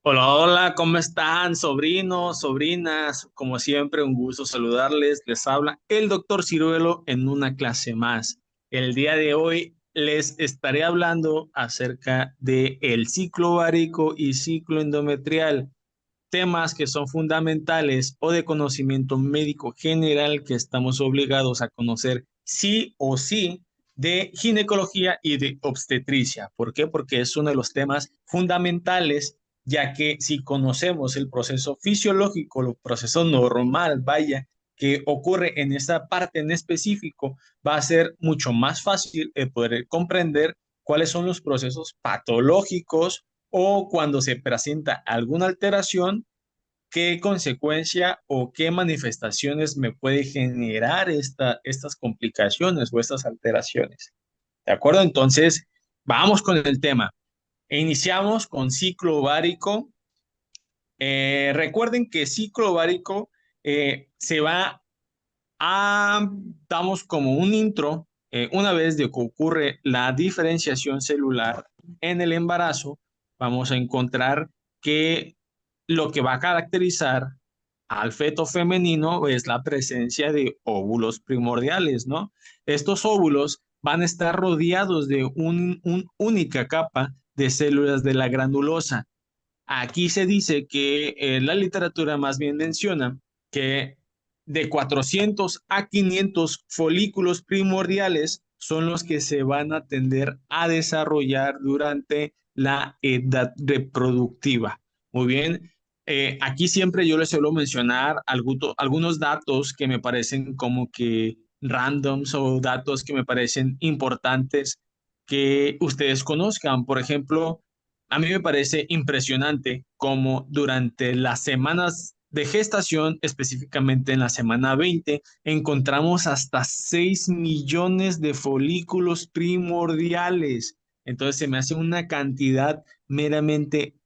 Hola, hola, ¿cómo están, sobrinos, sobrinas? Como siempre, un gusto saludarles. Les habla el doctor Ciruelo en una clase más. El día de hoy les estaré hablando acerca de el ciclo ovárico y ciclo endometrial, temas que son fundamentales o de conocimiento médico general que estamos obligados a conocer sí o sí de ginecología y de obstetricia. ¿Por qué? Porque es uno de los temas fundamentales, ya que si conocemos el proceso fisiológico, el proceso normal, vaya, que ocurre en esa parte en específico, va a ser mucho más fácil poder comprender cuáles son los procesos patológicos o cuando se presenta alguna alteración, qué consecuencia o qué manifestaciones me puede generar estas complicaciones o estas alteraciones. ¿De acuerdo? Entonces, vamos con el tema. Iniciamos con ciclo ovárico. Recuerden que ciclo ovárico se va a, damos como un intro, una vez de que ocurre la diferenciación celular en el embarazo, vamos a encontrar que lo que va a caracterizar al feto femenino es la presencia de óvulos primordiales, ¿no? Estos óvulos van a estar rodeados de una única capa de células de la granulosa. Aquí se dice que la literatura más bien menciona que de 400 a 500 folículos primordiales son los que se van a tender a desarrollar durante la edad reproductiva. Muy bien, aquí siempre yo les suelo mencionar algunos datos que me parecen como que randoms o datos que me parecen importantes que ustedes conozcan. Por ejemplo, a mí me parece impresionante cómo durante las semanas de gestación, específicamente en la semana 20, encontramos hasta 6 millones de folículos primordiales. Entonces se me hace una cantidad meramente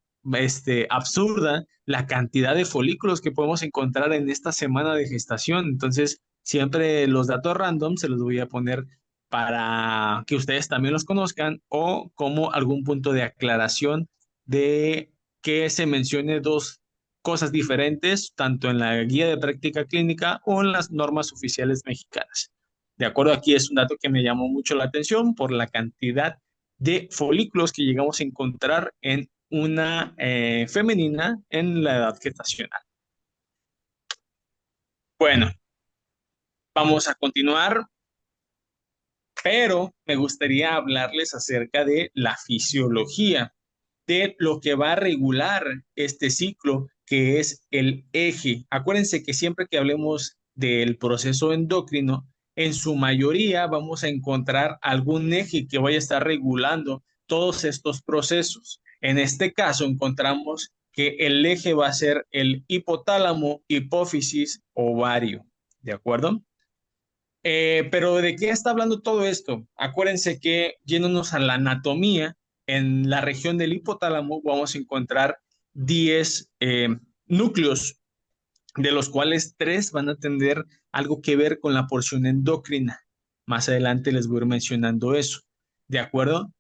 absurda la cantidad de folículos que podemos encontrar en esta semana de gestación. Entonces, siempre los datos random se los voy a poner para que ustedes también los conozcan o como algún punto de aclaración de que se mencione dos cosas diferentes, tanto en la guía de práctica clínica o en las normas oficiales mexicanas. De acuerdo, aquí es un dato que me llamó mucho la atención por la cantidad de folículos que llegamos a encontrar en una femenina en la edad gestacional. Bueno, vamos a continuar, pero me gustaría hablarles acerca de la fisiología, de lo que va a regular este ciclo, que es el eje. Acuérdense que siempre que hablemos del proceso endocrino, en su mayoría vamos a encontrar algún eje que vaya a estar regulando todos estos procesos. En este caso encontramos que el eje va a ser el hipotálamo, hipófisis, ovario. ¿De acuerdo? Pero ¿de qué está hablando todo esto? Acuérdense que yéndonos a la anatomía, en la región del hipotálamo vamos a encontrar 10 núcleos, de los cuales 3 van a tener algo que ver con la porción endocrina. Más adelante les voy a ir mencionando eso. ¿De acuerdo?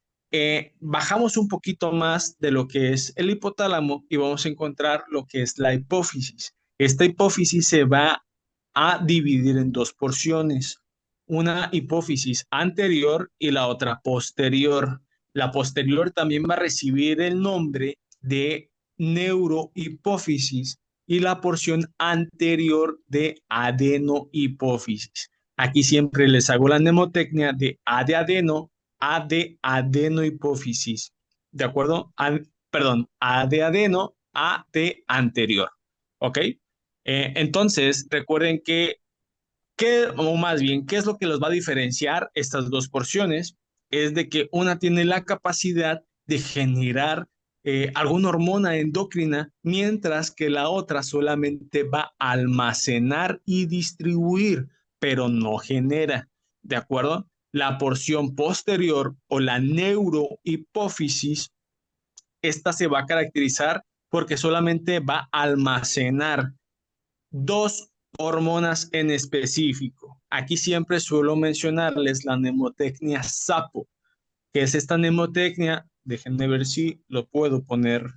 Bajamos un poquito más de lo que es el hipotálamo y vamos a encontrar lo que es la hipófisis. Esta hipófisis se va a dividir en dos porciones, una hipófisis anterior y la otra posterior. La posterior también va a recibir el nombre de neurohipófisis y la porción anterior de adenohipófisis. Aquí siempre les hago la mnemotecnia de A de adeno, A de adenohipófisis. ¿De acuerdo? Perdón, A de adeno, A de anterior. ¿Ok? Entonces, recuerden o más bien, ¿qué es lo que los va a diferenciar estas dos porciones? Es de que una tiene la capacidad de generar alguna hormona endocrina, mientras que la otra solamente va a almacenar y distribuir, pero no genera. ¿De acuerdo? La porción posterior o la neurohipófisis, esta se va a caracterizar porque solamente va a almacenar dos hormonas en específico. Aquí siempre suelo mencionarles la mnemotecnia SAPO, que es esta mnemotecnia. Déjenme ver si lo puedo poner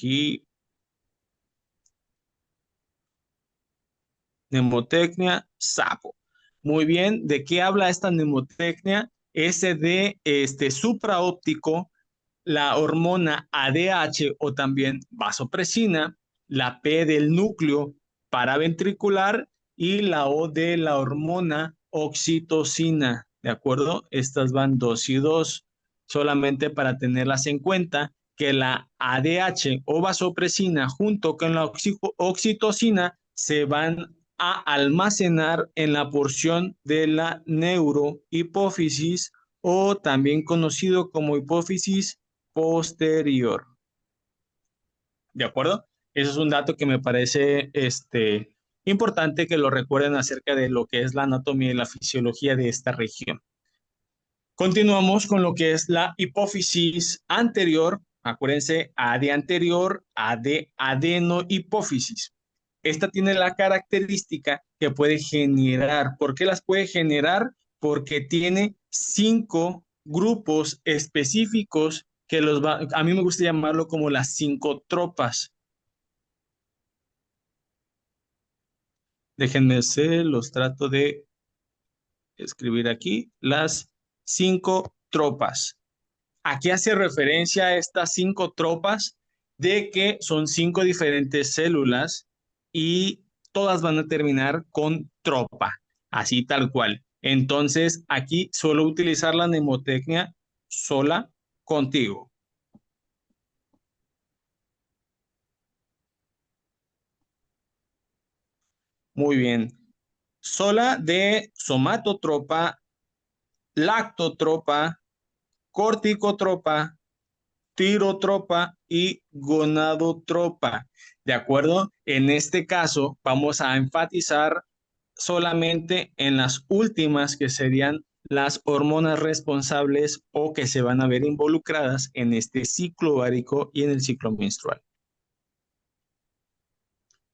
aquí, mnemotecnia, sapo. Muy bien, ¿de qué habla esta mnemotecnia? Ese de supraóptico, la hormona ADH o también vasopresina, la P del núcleo paraventricular y la O de la hormona oxitocina, ¿de acuerdo? Estas van dos y dos, solamente para tenerlas en cuenta que la ADH o vasopresina junto con la oxitocina se van a almacenar en la porción de la neurohipófisis o también conocido como hipófisis posterior. ¿De acuerdo? Eso es un dato que me parece importante que lo recuerden acerca de lo que es la anatomía y la fisiología de esta región. Continuamos con lo que es la hipófisis anterior. Acuérdense, A de anterior, A de adenohipófisis. Esta tiene la característica que puede generar. ¿Por qué las puede generar? Porque tiene 5 grupos específicos que a mí me gusta llamarlo como las 5 tropas. Déjenme ser, los trato de escribir aquí, las 5 tropas. Aquí hace referencia a estas 5 tropas de que son 5 diferentes células y todas van a terminar con tropa, así tal cual. Entonces, aquí suelo utilizar la mnemotecnia sola contigo. Muy bien. Sola de somatotropa, lactotropa, corticotropa, tirotropa y gonadotropa. ¿De acuerdo? En este caso, vamos a enfatizar solamente en las últimas que serían las hormonas responsables o que se van a ver involucradas en este ciclo ovárico y en el ciclo menstrual.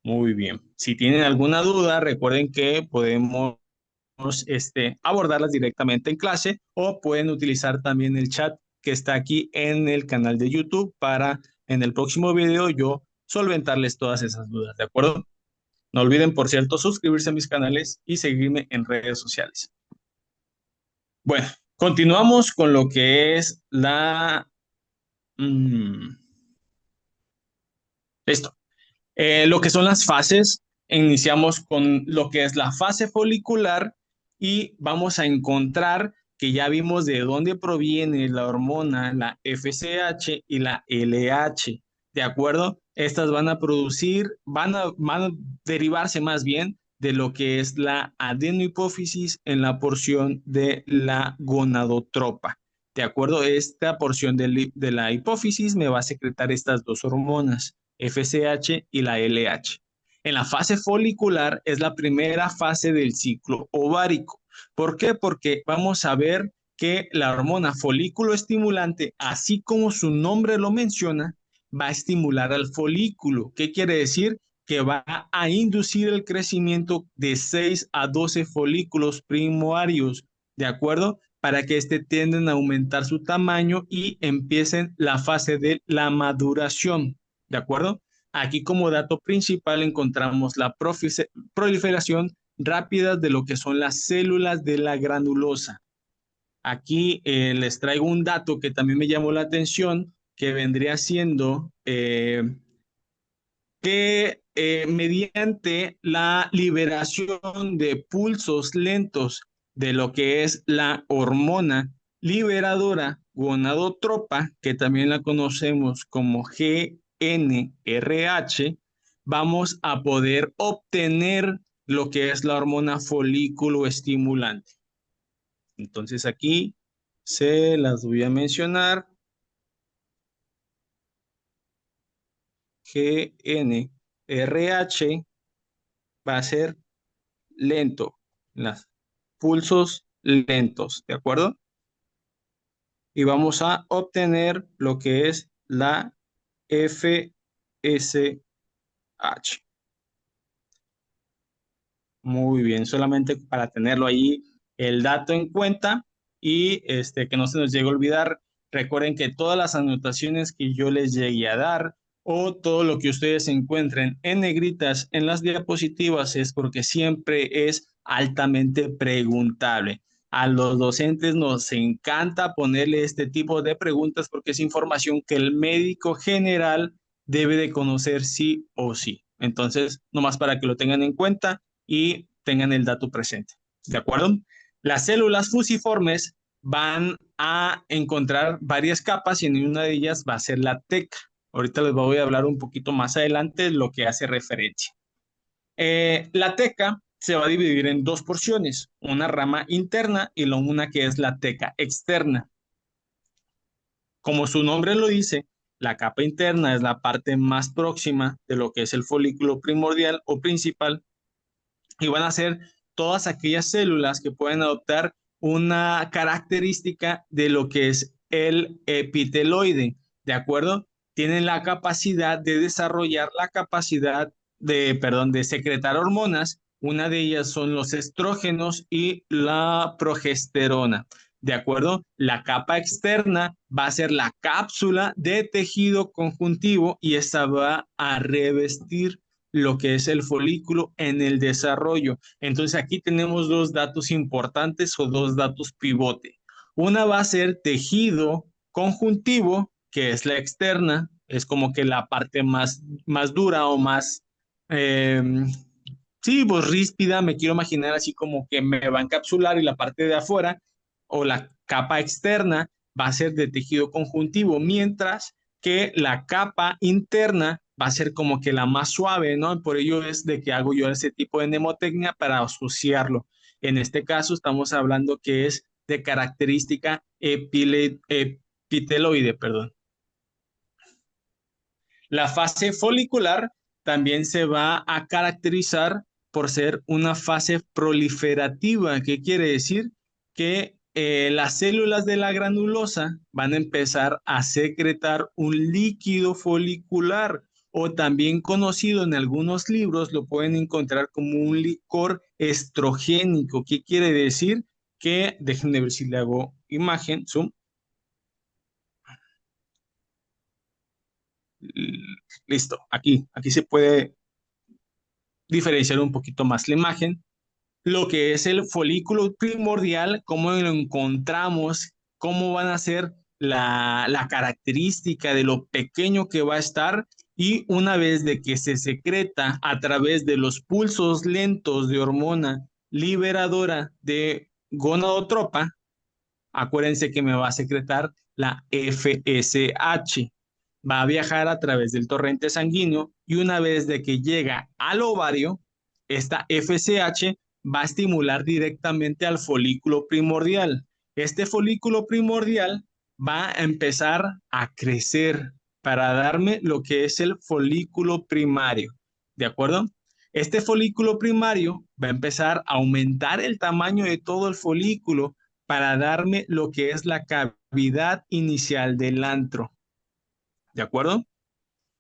Muy bien. Si tienen alguna duda, recuerden que podemos abordarlas directamente en clase o pueden utilizar también el chat que está aquí en el canal de YouTube para en el próximo video yo solventarles todas esas dudas, ¿de acuerdo? No olviden, por cierto, suscribirse a mis canales y seguirme en redes sociales. Bueno, continuamos con lo que es mm, listo. Lo que son las fases, iniciamos con lo que es la fase folicular y vamos a encontrar que ya vimos de dónde proviene la hormona, la FSH y la LH, ¿de acuerdo? Estas van a producir, van a derivarse más bien de lo que es la adenohipófisis en la porción de la gonadotropa. ¿De acuerdo? Esta porción de la hipófisis me va a secretar estas dos hormonas. FSH y la LH. En la fase folicular es la primera fase del ciclo ovárico. ¿Por qué? Porque vamos a ver que la hormona folículo estimulante, así como su nombre lo menciona, va a estimular al folículo. ¿Qué quiere decir? Que va a inducir el crecimiento de 6 a 12 folículos primarios, ¿de acuerdo? Para que tienden a aumentar su tamaño y empiecen la fase de la maduración. ¿De acuerdo? Aquí como dato principal encontramos la proliferación rápida de lo que son las células de la granulosa. Aquí les traigo un dato que también me llamó la atención, que vendría siendo que mediante la liberación de pulsos lentos de lo que es la hormona liberadora gonadotropa, que también la conocemos como GnRH, vamos a poder obtener lo que es la hormona folículo estimulante. Entonces aquí se las voy a mencionar. GnRH va a ser lento, los pulsos lentos, ¿de acuerdo? Y vamos a obtener lo que es la FSH. Muy bien, solamente para tenerlo ahí el dato en cuenta y que no se nos llegue a olvidar. Recuerden que todas las anotaciones que yo les llegue a dar o todo lo que ustedes encuentren en negritas en las diapositivas es porque siempre es altamente preguntable. A los docentes nos encanta ponerle este tipo de preguntas porque es información que el médico general debe de conocer sí o sí. Entonces, nomás para que lo tengan en cuenta y tengan el dato presente. ¿De acuerdo? Las células fusiformes van a encontrar varias capas y en una de ellas va a ser la teca. Ahorita les voy a hablar un poquito más adelante de lo que hace referencia. La teca se va a dividir en dos porciones, una rama interna y una que es la teca externa. Como su nombre lo dice, la capa interna es la parte más próxima de lo que es el folículo primordial o principal y van a ser todas aquellas células que pueden adoptar una característica de lo que es el epiteloide, ¿de acuerdo? Tienen la capacidad de desarrollar la capacidad de secretar hormonas. Una de ellas son los estrógenos y la progesterona. ¿De acuerdo? La capa externa va a ser la cápsula de tejido conjuntivo y esta va a revestir lo que es el folículo en el desarrollo. Entonces aquí tenemos dos datos importantes o dos datos pivote. Una va a ser tejido conjuntivo, que es la externa, es como que la parte más dura o más, eh, sí, pues ríspida, me quiero imaginar así como que me va a encapsular y la parte de afuera o la capa externa va a ser de tejido conjuntivo, mientras que la capa interna va a ser como que la más suave, ¿no? Por ello es de que hago yo ese tipo de mnemotecnia para asociarlo. En este caso estamos hablando que es de característica epiteloide, perdón. La fase folicular también se va a caracterizar por ser una fase proliferativa. ¿Qué quiere decir? Que las células de la granulosa van a empezar a secretar un líquido folicular o también conocido en algunos libros, lo pueden encontrar como un licor estrogénico. ¿Qué quiere decir? Que, déjenme ver si le hago imagen, zoom. Listo, aquí se puede diferenciar un poquito más la imagen. Lo que es el folículo primordial, cómo lo encontramos, cómo van a ser la característica de lo pequeño que va a estar y una vez de que se secreta a través de los pulsos lentos de hormona liberadora de gonadotropa, acuérdense que me va a secretar la FSH. Va a viajar a través del torrente sanguíneo y una vez de que llega al ovario, esta FSH va a estimular directamente al folículo primordial. Este folículo primordial va a empezar a crecer para darme lo que es el folículo primario. ¿De acuerdo? Este folículo primario va a empezar a aumentar el tamaño de todo el folículo para darme lo que es la cavidad inicial del antro. ¿De acuerdo?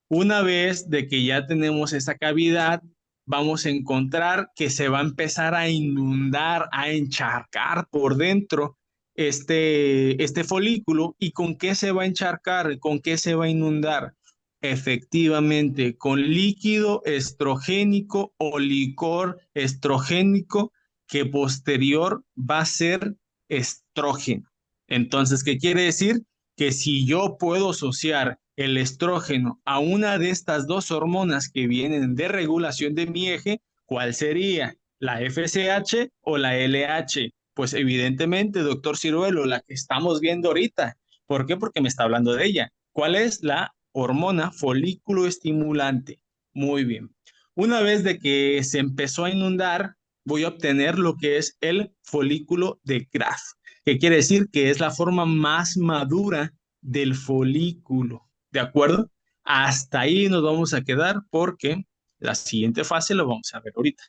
Una vez de que ya tenemos esa cavidad, vamos a encontrar que se va a empezar a inundar, a encharcar por dentro este folículo. ¿Y con qué se va a encharcar? ¿Con qué se va a inundar? Efectivamente, con líquido estrogénico o licor estrogénico que posterior va a ser estrógeno. Entonces, ¿qué quiere decir? Que si yo puedo asociar el estrógeno a una de estas dos hormonas que vienen de regulación de mi eje, ¿cuál sería? ¿La FSH o la LH? Pues evidentemente, doctor Ciruelo, la que estamos viendo ahorita. ¿Por qué? Porque me está hablando de ella. ¿Cuál es la hormona folículo estimulante? Muy bien. Una vez de que se empezó a inundar, voy a obtener lo que es el folículo de Graf, que quiere decir que es la forma más madura del folículo. ¿De acuerdo? Hasta ahí nos vamos a quedar porque la siguiente fase lo vamos a ver ahorita.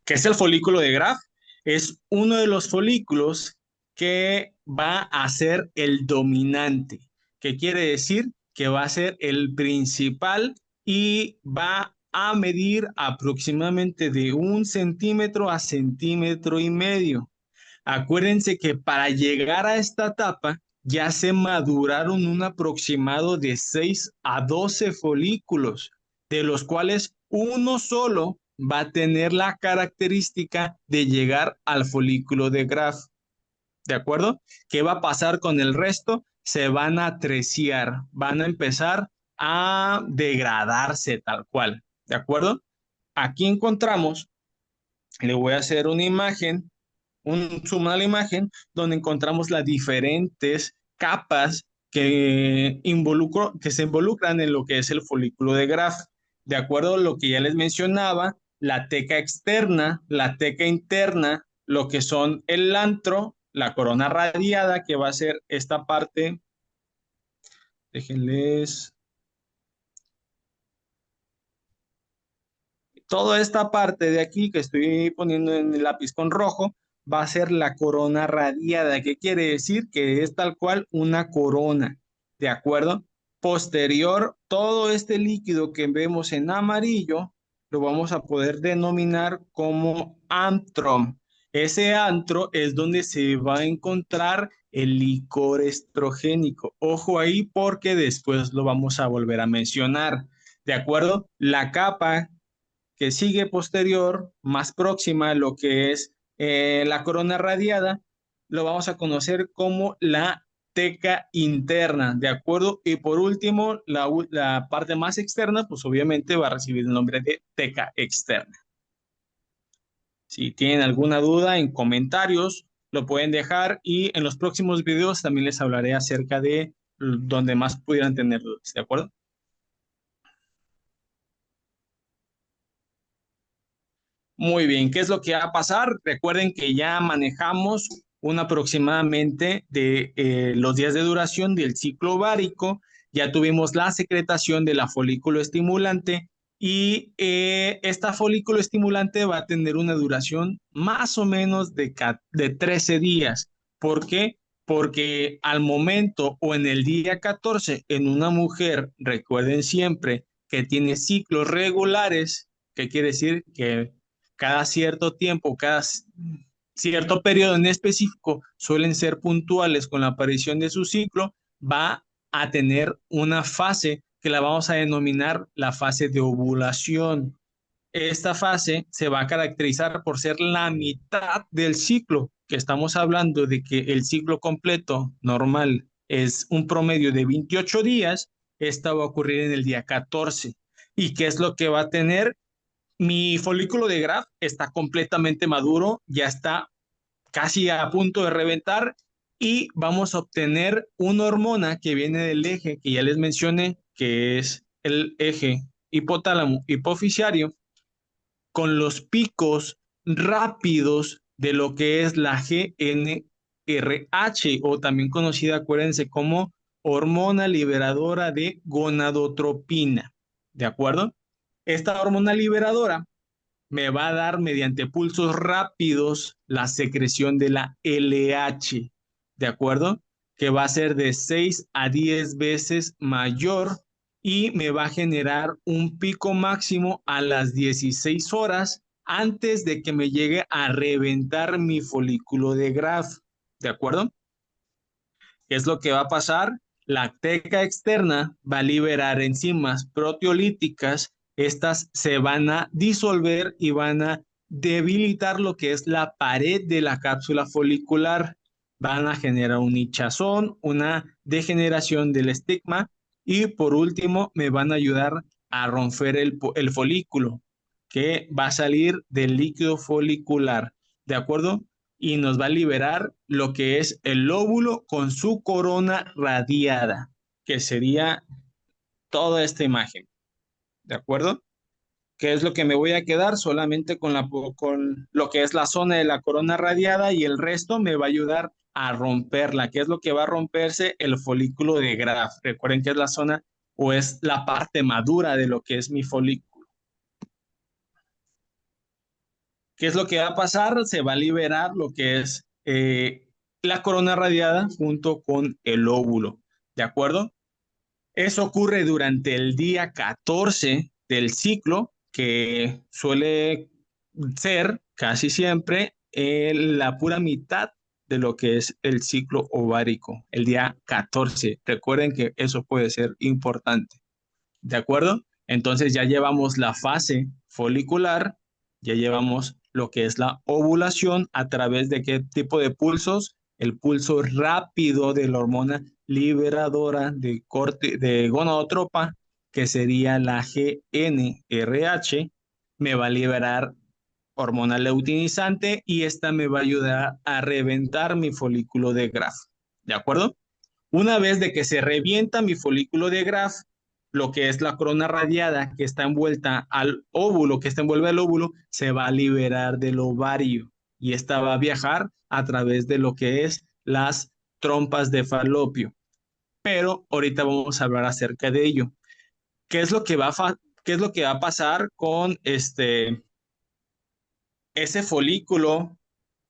¿Qué es el folículo de Graf? Es uno de los folículos que va a ser el dominante. ¿Qué quiere decir? Que va a ser el principal y va a medir aproximadamente de 1 centímetro a 1,5 centímetros. Acuérdense que para llegar a esta etapa ya se maduraron un aproximado de 6 a 12 folículos, de los cuales uno solo va a tener la característica de llegar al folículo de Graf. ¿De acuerdo? ¿Qué va a pasar con el resto? Se van a treciar, van a empezar a degradarse tal cual. ¿De acuerdo? Aquí encontramos, le voy a hacer una imagen, un zoom a la imagen, donde encontramos las diferentes capas que se involucran en lo que es el folículo de Graf. De acuerdo a lo que ya les mencionaba, la teca externa, la teca interna, lo que son el antro, la corona radiada, que va a ser esta parte, déjenles, toda esta parte de aquí que estoy poniendo en el lápiz con rojo va a ser la corona radiada. ¿Qué quiere decir? Que es tal cual una corona, ¿de acuerdo? Posterior, todo este líquido que vemos en amarillo lo vamos a poder denominar como antrum. Ese antro es donde se va a encontrar el licor estrogénico. Ojo ahí porque después lo vamos a volver a mencionar. ¿De acuerdo? La capa que sigue posterior, más próxima a lo que es la corona radiada, lo vamos a conocer como la teca interna, ¿de acuerdo? Y por último, la parte más externa, pues obviamente va a recibir el nombre de teca externa. Si tienen alguna duda en comentarios, lo pueden dejar y en los próximos videos también les hablaré acerca de donde más pudieran tener dudas, ¿de acuerdo? Muy bien, ¿qué es lo que va a pasar? Recuerden que ya manejamos un aproximadamente de los días de duración del ciclo ovárico, ya tuvimos la secretación de la folículo estimulante y esta folículo estimulante va a tener una duración más o menos de 13 días. ¿Por qué? Porque al momento o en el día 14 en una mujer, recuerden siempre que tiene ciclos regulares, ¿qué quiere decir? Que cada cierto tiempo, cada cierto periodo en específico, suelen ser puntuales con la aparición de su ciclo, va a tener una fase que la vamos a denominar la fase de ovulación. Esta fase se va a caracterizar por ser la mitad del ciclo, que estamos hablando de que el ciclo completo normal es un promedio de 28 días, esta va a ocurrir en el día 14. ¿Y qué es lo que va a tener? Mi folículo de Graf está completamente maduro, ya está casi a punto de reventar y vamos a obtener una hormona que viene del eje que ya les mencioné, que es el eje hipotálamo hipoficiario, con los picos rápidos de lo que es la GnRH o también conocida, acuérdense, como hormona liberadora de gonadotropina. ¿De acuerdo? Esta hormona liberadora me va a dar mediante pulsos rápidos la secreción de la LH, ¿de acuerdo? Que va a ser de 6 a 10 veces mayor y me va a generar un pico máximo a las 16 horas antes de que me llegue a reventar mi folículo de Graf, ¿de acuerdo? ¿Qué es lo que va a pasar? La teca externa va a liberar enzimas proteolíticas. Estas se van a disolver y van a debilitar lo que es la pared de la cápsula folicular. Van a generar un hinchazón, una degeneración del estigma y por último me van a ayudar a romper el folículo que va a salir del líquido folicular. ¿De acuerdo? Y nos va a liberar lo que es el lóbulo con su corona radiada, que sería toda esta imagen. ¿De acuerdo? ¿Qué es lo que me voy a quedar? Solamente con lo que es la zona de la corona radiada y el resto me va a ayudar a romperla. ¿Qué es lo que va a romperse? El folículo de Graf. Recuerden que es la zona o es la parte madura de lo que es mi folículo. ¿Qué es lo que va a pasar? Se va a liberar lo que es la corona radiada junto con el óvulo. ¿De acuerdo? Eso ocurre durante el día 14 del ciclo, que suele ser casi siempre la pura mitad de lo que es el ciclo ovárico, el día 14. Recuerden que eso puede ser importante. ¿De acuerdo? Entonces ya llevamos la fase folicular, ya llevamos lo que es la ovulación a través de qué tipo de pulsos, el pulso rápido de la hormona liberadora de corte de gonadotropa, que sería la GnRH, me va a liberar hormona luteinizante y esta me va a ayudar a reventar mi folículo de Graf. ¿De acuerdo? Una vez de que se revienta mi folículo de Graf, lo que es la corona radiada que está envuelta al óvulo, que está envuelve al óvulo, se va a liberar del ovario y esta va a viajar a través de lo que es las trompas de falopio. Pero ahorita vamos a hablar acerca de ello. ¿Qué es lo que qué es lo que va a pasar con ese folículo?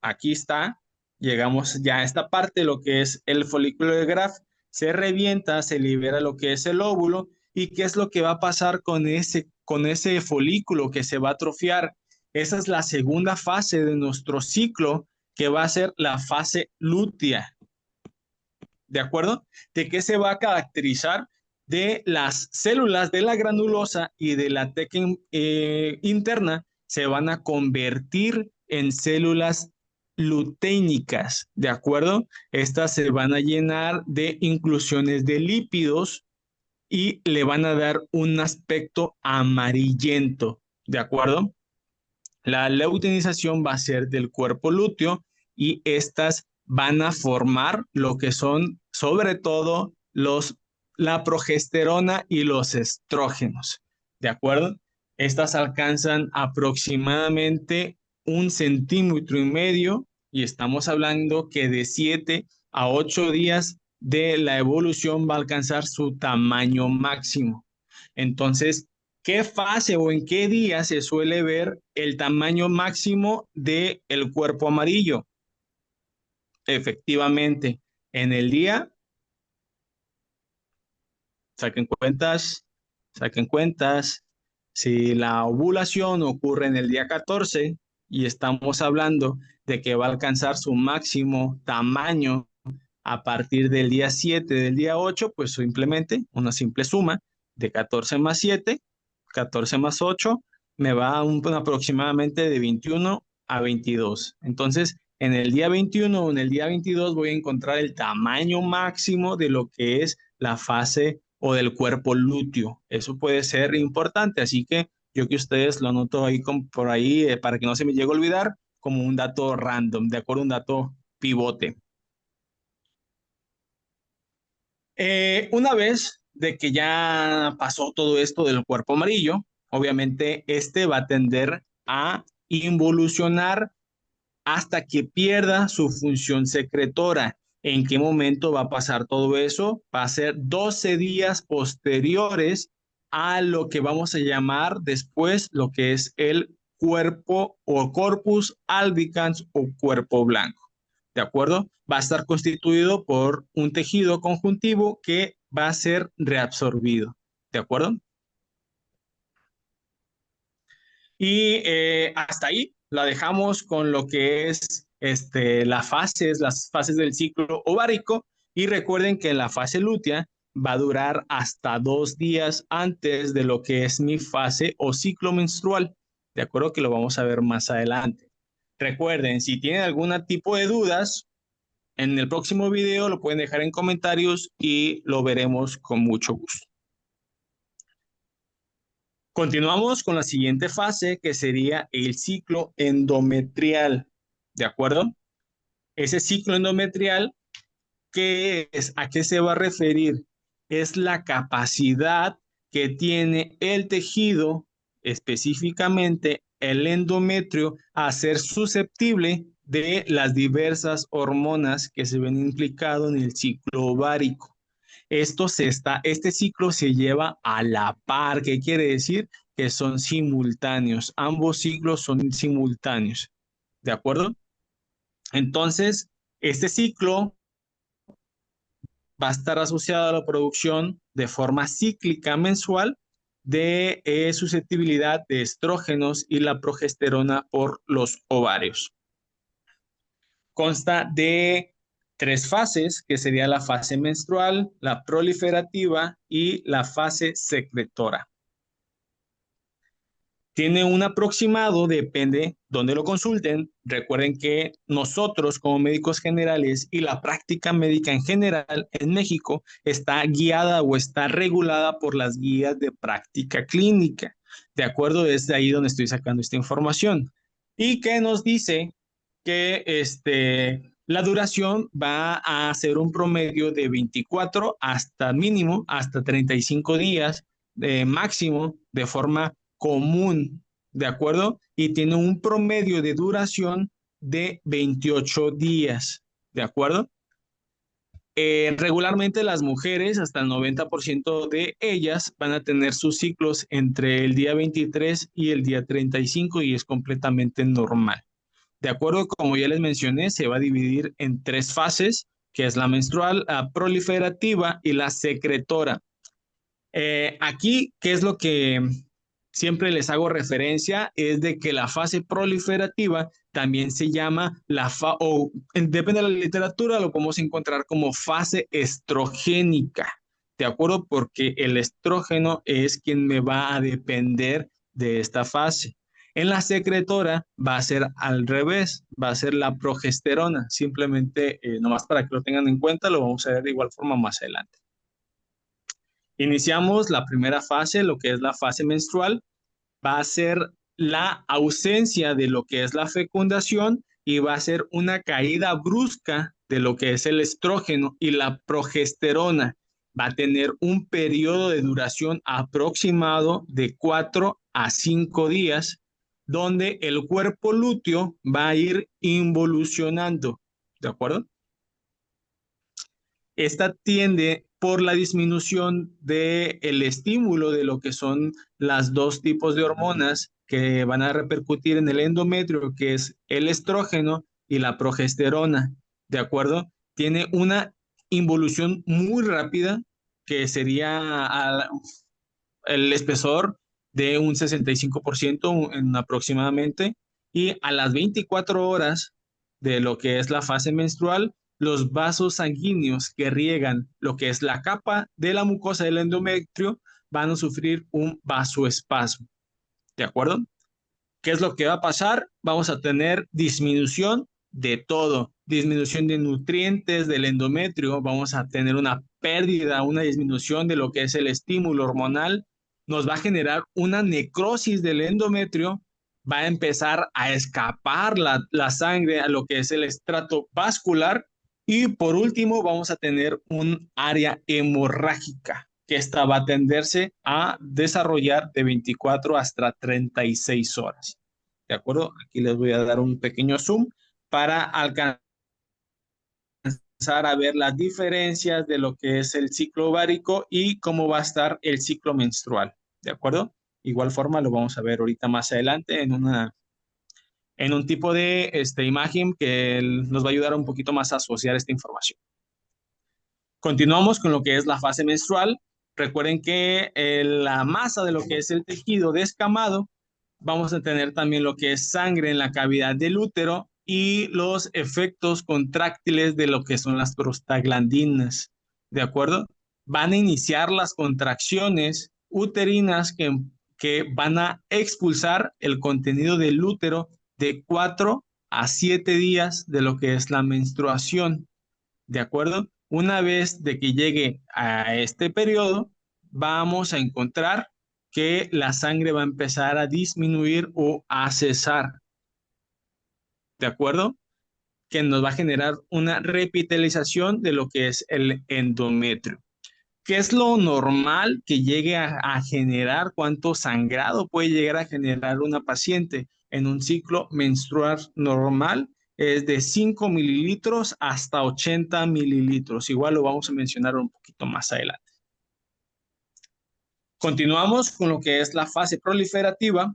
Aquí está, llegamos ya a esta parte, lo que es el folículo de Graf, se revienta, se libera lo que es el óvulo, y qué es lo que va a pasar con ese folículo que se va a atrofiar. Esa es la segunda fase de nuestro ciclo, que va a ser la fase lútea. ¿De acuerdo? ¿De qué se va a caracterizar? De las células de la granulosa y de la teca interna se van a convertir en células luteínicas, ¿de acuerdo? Estas se van a llenar de inclusiones de lípidos y le van a dar un aspecto amarillento, ¿de acuerdo? La luteinización va a ser del cuerpo lúteo y estas van a formar lo que son sobre todo la progesterona y los estrógenos, ¿de acuerdo? Estas alcanzan aproximadamente 1,5 cm y estamos hablando que de 7 a 8 días de la evolución va a alcanzar su tamaño máximo. Entonces, ¿qué fase o en qué día se suele ver el tamaño máximo del cuerpo amarillo? Efectivamente, en el día, saquen cuentas, saquen cuentas. Si la ovulación ocurre en el día 14 y estamos hablando de que va a alcanzar su máximo tamaño a partir del día 7, del día 8, pues simplemente una simple suma de 14 más 7, 14 más 8, me va a aproximadamente de 21 a 22. Entonces, en el día 21 o en el día 22 voy a encontrar el tamaño máximo de lo que es la fase o del cuerpo lúteo. Eso puede ser importante, así que yo que ustedes lo anoto ahí por ahí para que no se me llegue a olvidar como un dato random, de acuerdo a un dato pivote. Una vez de que ya pasó todo esto del cuerpo amarillo, obviamente este va a tender a involucionar hasta que pierda su función secretora. ¿En qué momento va a pasar todo eso? Va a ser 12 días posteriores a lo que vamos a llamar después lo que es el cuerpo o corpus albicans o cuerpo blanco. ¿De acuerdo? Va a estar constituido por un tejido conjuntivo que va a ser reabsorbido. ¿De acuerdo? Y hasta ahí la dejamos con lo que es las fases del ciclo ovárico. Y recuerden que la fase lútea va a durar hasta 2 días antes de lo que es mi fase o ciclo menstrual. De acuerdo que lo vamos a ver más adelante. Recuerden, si tienen algún tipo de dudas, en el próximo video lo pueden dejar en comentarios y lo veremos con mucho gusto. Continuamos con la siguiente fase, que sería el ciclo endometrial, ¿de acuerdo? Ese ciclo endometrial, ¿qué es? ¿A qué se va a referir? Es la capacidad que tiene el tejido, específicamente el endometrio, a ser susceptible de las diversas hormonas que se ven implicadas en el ciclo ovárico. Este ciclo se lleva a la par. ¿Qué quiere decir? Que son simultáneos. Ambos ciclos son simultáneos. ¿De acuerdo? Entonces, este ciclo va a estar asociado a la producción de forma cíclica mensual de susceptibilidad de estrógenos y la progesterona por los ovarios. Consta de tres fases, que sería la fase menstrual, la proliferativa y la fase secretora. Tiene un aproximado, depende dónde lo consulten. Recuerden que nosotros como médicos generales y la práctica médica en general en México está guiada o está regulada por las guías de práctica clínica. De acuerdo, desde ahí donde estoy sacando esta información. Y que nos dice que la duración va a ser un promedio de 24 hasta mínimo, hasta 35 días máximo de forma común, ¿de acuerdo? Y tiene un promedio de duración de 28 días, ¿de acuerdo? Regularmente las mujeres, hasta el 90% de ellas, van a tener sus ciclos entre el día 23 y el día 35 y es completamente normal. De acuerdo, como ya les mencioné, se va a dividir en tres fases, que es la menstrual, la proliferativa y la secretora. Aquí, ¿qué es lo que siempre les hago referencia? Es de que la fase proliferativa también se llama o depende de la literatura, lo podemos encontrar como fase estrogénica, ¿de acuerdo? Porque el estrógeno es quien me va a depender de esta fase. En la secretora va a ser al revés, va a ser la progesterona. Simplemente, nomás para que lo tengan en cuenta, lo vamos a ver de igual forma más adelante. Iniciamos la primera fase, lo que es la fase menstrual, va a ser la ausencia de lo que es la fecundación y va a ser una caída brusca de lo que es el estrógeno y la progesterona. Va a tener un periodo de duración aproximado de 4 a 5 días, donde el cuerpo lúteo va a ir involucionando, ¿de acuerdo? Esta tiende por la disminución del estímulo de lo que son las dos tipos de hormonas que van a repercutir en el endometrio, que es el estrógeno y la progesterona, ¿de acuerdo? Tiene una involución muy rápida, que sería el espesor de un 65% en aproximadamente, y a las 24 horas de lo que es la fase menstrual, los vasos sanguíneos que riegan lo que es la capa de la mucosa del endometrio van a sufrir un vasoespasmo, ¿de acuerdo? ¿Qué es lo que va a pasar? Vamos a tener disminución de todo, disminución de nutrientes del endometrio, vamos a tener una pérdida, una disminución de lo que es el estímulo hormonal, nos va a generar una necrosis del endometrio, va a empezar a escapar la sangre a lo que es el estrato vascular y por último vamos a tener un área hemorrágica que esta va a tenderse a desarrollar de 24 hasta 36 horas. ¿De acuerdo? Aquí les voy a dar un pequeño zoom para alcanzar a ver las diferencias de lo que es el ciclo ovárico y cómo va a estar el ciclo menstrual. ¿De acuerdo? Igual forma lo vamos a ver ahorita más adelante en un tipo de imagen que nos va a ayudar un poquito más a asociar esta información. Continuamos con lo que es la fase menstrual. Recuerden que la masa de lo que es el tejido descamado, vamos a tener también lo que es sangre en la cavidad del útero y los efectos contráctiles de lo que son las prostaglandinas, ¿de acuerdo? Van a iniciar las contracciones uterinas que van a expulsar el contenido del útero de 4 a 7 días de lo que es la menstruación. ¿De acuerdo? Una vez de que llegue a este periodo, vamos a encontrar que la sangre va a empezar a disminuir o a cesar. ¿De acuerdo? Que nos va a generar una repitalización de lo que es el endometrio. ¿Qué es lo normal que llegue a generar? ¿Cuánto sangrado puede llegar a generar una paciente en un ciclo menstrual normal? Es de 5 mililitros hasta 80 mililitros. Igual lo vamos a mencionar un poquito más adelante. Continuamos con lo que es la fase proliferativa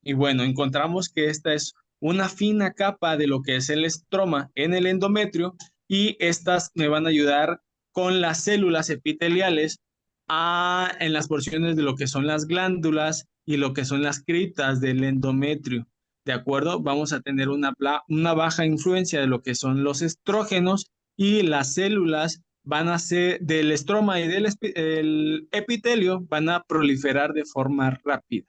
y bueno, encontramos que esta es una fina capa de lo que es el estroma en el endometrio y estas me van a ayudar con las células epiteliales en las porciones de lo que son las glándulas y lo que son las criptas del endometrio. ¿de acuerdo? Vamos a tener una baja influencia de lo que son los estrógenos y las células van a ser del estroma y el epitelio van a proliferar de forma rápida.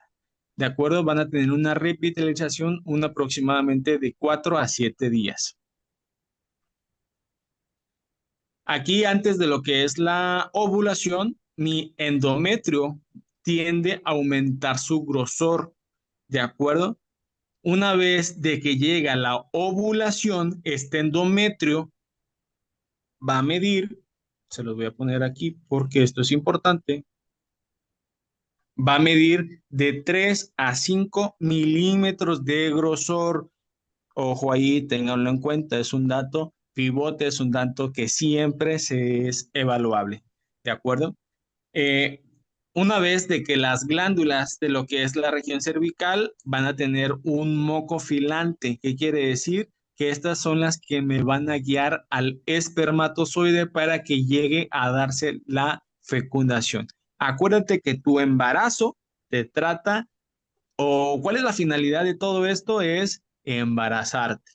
¿De acuerdo? Van a tener una revitalización aproximadamente de 4 a 7 días. Aquí, antes de lo que es la ovulación, mi endometrio tiende a aumentar su grosor, ¿de acuerdo? Una vez de que llega la ovulación, este endometrio va a medir, se los voy a poner aquí porque esto es importante, va a medir de 3 a 5 milímetros de grosor. Ojo ahí, ténganlo en cuenta, es un dato pivote, es un dato que siempre se es evaluable, ¿de acuerdo? Eh, una vez de que las glándulas de lo que es la región cervical van a tener un moco filante, ¿qué quiere decir? Que estas son las que me van a guiar al espermatozoide para que llegue a darse la fecundación. Acuérdate que tu embarazo te trata, o cuál es la finalidad de todo esto, es embarazarte.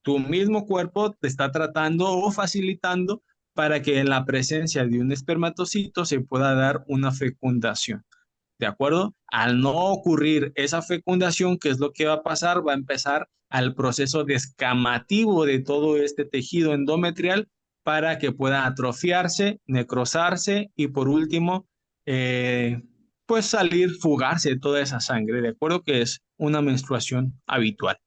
Tu mismo cuerpo te está tratando o facilitando para que en la presencia de un espermatocito se pueda dar una fecundación. ¿De acuerdo? Al no ocurrir esa fecundación, ¿qué es lo que va a pasar? Va a empezar al proceso descamativo de todo este tejido endometrial para que pueda atrofiarse, necrosarse y por último, pues salir, fugarse toda esa sangre. ¿De acuerdo? Que es una menstruación habitual.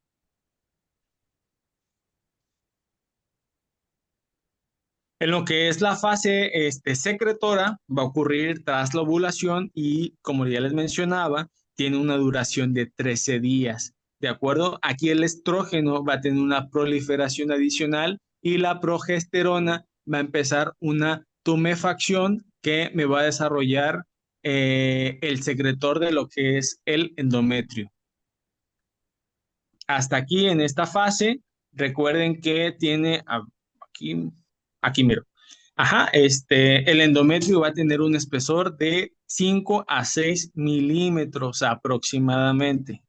En lo que es la fase secretora, va a ocurrir tras la ovulación y, como ya les mencionaba, tiene una duración de 13 días. ¿De acuerdo? Aquí el estrógeno va a tener una proliferación adicional y la progesterona va a empezar una tumefacción que me va a desarrollar el secretor de lo que es el endometrio. Hasta aquí en esta fase, recuerden que tiene aquí, aquí miro. Ajá, el endometrio va a tener un espesor de 5 a 6 milímetros aproximadamente.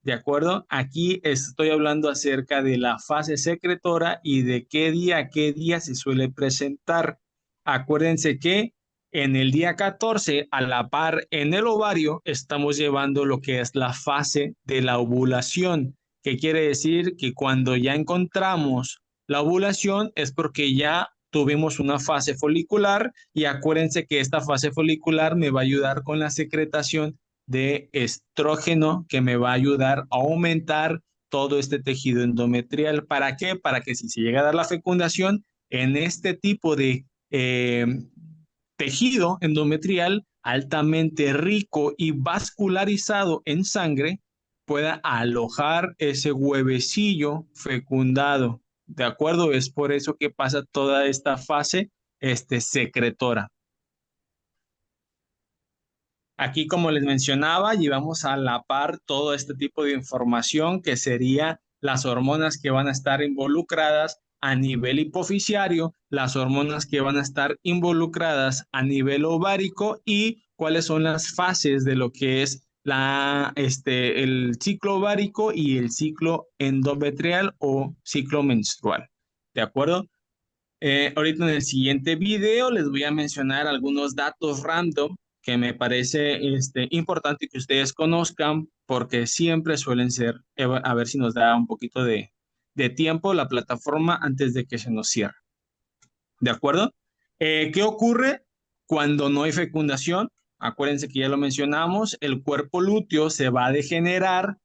¿De acuerdo? Aquí estoy hablando acerca de la fase secretora y de qué día se suele presentar. Acuérdense que en el día 14, a la par en el ovario, estamos llevando lo que es la fase de la ovulación. ¿Qué quiere decir? Que cuando ya encontramos la ovulación es porque ya tuvimos una fase folicular y acuérdense que esta fase folicular me va a ayudar con la secretación de estrógeno que me va a ayudar a aumentar todo este tejido endometrial. ¿Para qué? Para que si se llega a dar la fecundación en este tipo de tejido endometrial altamente rico y vascularizado en sangre, pueda alojar ese huevecillo fecundado. ¿De acuerdo? Es por eso que pasa toda esta fase secretora. Aquí, como les mencionaba, llevamos a la par todo este tipo de información que sería las hormonas que van a estar involucradas a nivel hipofisiario, las hormonas que van a estar involucradas a nivel ovárico y cuáles son las fases de lo que es el ciclo ovárico y el ciclo endometrial o ciclo menstrual. ¿De acuerdo? Ahorita en el siguiente video les voy a mencionar algunos datos random que me parece importante que ustedes conozcan porque siempre suelen ser, a ver si nos da un poquito de tiempo la plataforma antes de que se nos cierre. ¿De acuerdo? ¿Qué ocurre cuando no hay fecundación? Acuérdense que ya lo mencionamos, el cuerpo lúteo se va a degenerar,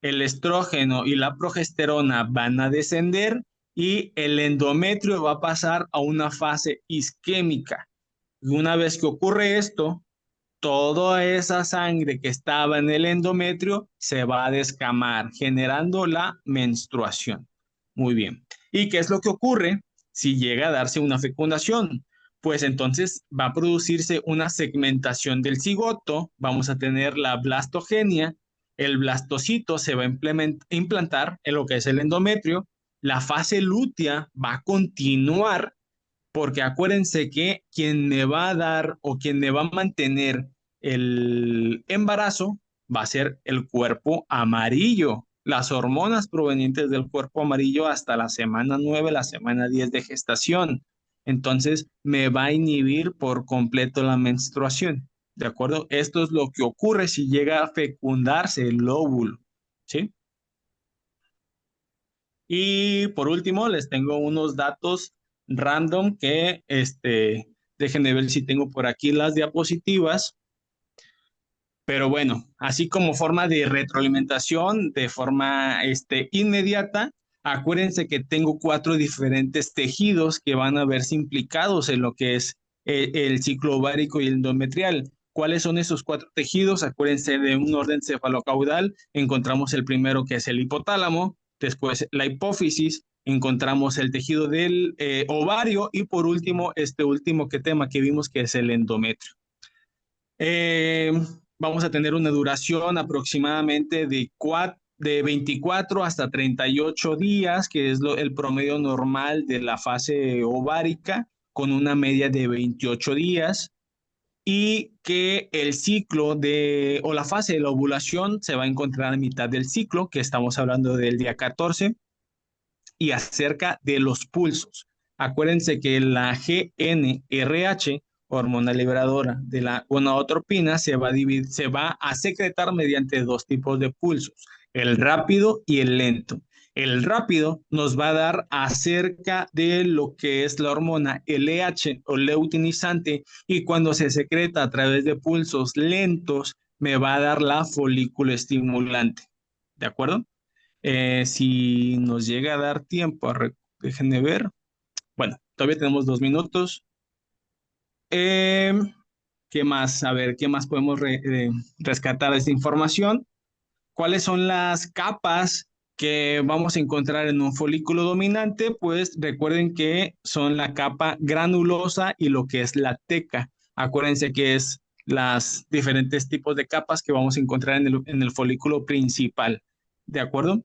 el estrógeno y la progesterona van a descender y el endometrio va a pasar a una fase isquémica. Y una vez que ocurre esto, toda esa sangre que estaba en el endometrio se va a descamar, generando la menstruación. Muy bien. ¿Y qué es lo que ocurre si llega a darse una fecundación? Pues entonces va a producirse una segmentación del cigoto, vamos a tener la blastogenia, el blastocito se va a implantar en lo que es el endometrio, la fase lútea va a continuar porque acuérdense que quien me va a dar o quien me va a mantener el embarazo va a ser el cuerpo amarillo. las hormonas provenientes del cuerpo amarillo hasta la semana 9, la semana 10 de gestación. Entonces, me va a inhibir por completo la menstruación. ¿De acuerdo? Esto es lo que ocurre si llega a fecundarse el óvulo. ¿Sí? Y por último, les tengo unos datos random que, déjenme ver si tengo por aquí las diapositivas. Pero bueno, así como forma de retroalimentación, de forma inmediata, acuérdense que tengo 4 diferentes tejidos que van a verse implicados en lo que es el ciclo ovárico y el endometrial. ¿Cuáles son esos 4 tejidos? Acuérdense de un orden cefalocaudal. Encontramos el primero que es el hipotálamo, después la hipófisis, encontramos el tejido del ovario y por último, este último tema que vimos que es el endometrio. Eh, Vamos a tener una duración aproximadamente de 24 hasta 38 días, que es el promedio normal de la fase ovárica, con una media de 28 días, y que el ciclo o la fase de la ovulación se va a encontrar a mitad del ciclo, que estamos hablando del día 14, y acerca de los pulsos. Acuérdense que la GnRH, hormona liberadora de la gonadotropina, se va a secretar mediante 2 tipos de pulsos, el rápido y el lento. El rápido nos va a dar acerca de lo que es la hormona LH o luteinizante, y cuando se secreta a través de pulsos lentos me va a dar la folículo estimulante. ¿De acuerdo? Si nos llega a dar tiempo, déjenme ver. Bueno, todavía tenemos 2 minutos. Eh, ¿Qué más? A ver, ¿qué más podemos rescatar de esta información? ¿Cuáles son las capas que vamos a encontrar en un folículo dominante? Pues recuerden que son la capa granulosa y lo que es la teca. Acuérdense que es las diferentes tipos de capas que vamos a encontrar en el folículo principal. ¿De acuerdo?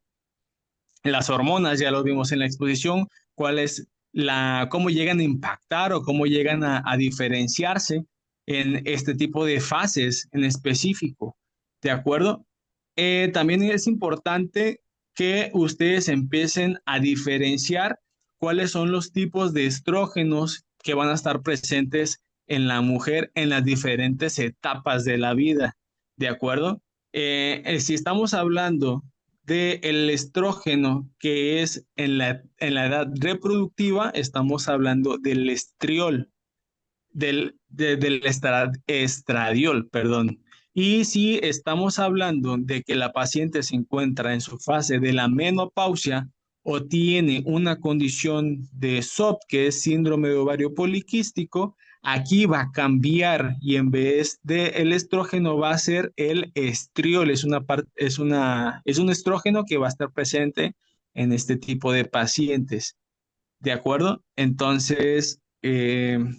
Las hormonas, ya lo vimos en la exposición, cómo llegan a impactar o cómo llegan a diferenciarse en este tipo de fases en específico, ¿de acuerdo? También es importante que ustedes empiecen a diferenciar cuáles son los tipos de estrógenos que van a estar presentes en la mujer en las diferentes etapas de la vida, ¿de acuerdo? Si estamos hablando del estrógeno que es en la edad reproductiva, estamos hablando del estriol, del estradiol, perdón. Y si estamos hablando de que la paciente se encuentra en su fase de la menopausia o tiene una condición de SOP, que es síndrome de ovario poliquístico, aquí va a cambiar y en vez de el estrógeno va a ser el estriol. Es un estrógeno que va a estar presente en este tipo de pacientes. ¿De acuerdo? Entonces, creo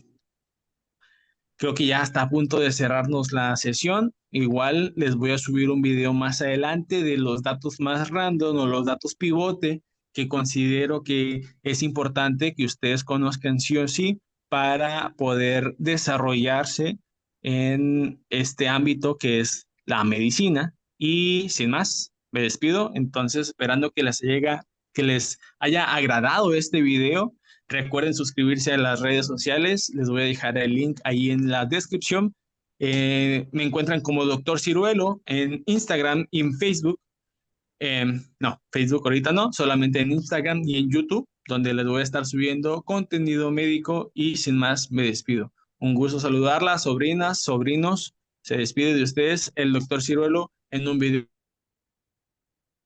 que ya está a punto de cerrarnos la sesión. Igual les voy a subir un video más adelante de los datos más random o los datos pivote que considero que es importante que ustedes conozcan sí o sí para poder desarrollarse en este ámbito que es la medicina. Y sin más, me despido. Entonces, esperando que les haya agradado este video. Recuerden suscribirse a las redes sociales. Les voy a dejar el link ahí en la descripción. Me encuentran como Doctor Ciruelo en Instagram y en Facebook. No, Facebook ahorita no, solamente en Instagram y en YouTube, donde les voy a estar subiendo contenido médico. Y sin más, me despido. Un gusto saludarlas, sobrinas, sobrinos. Se despide de ustedes el Doctor Ciruelo en un video.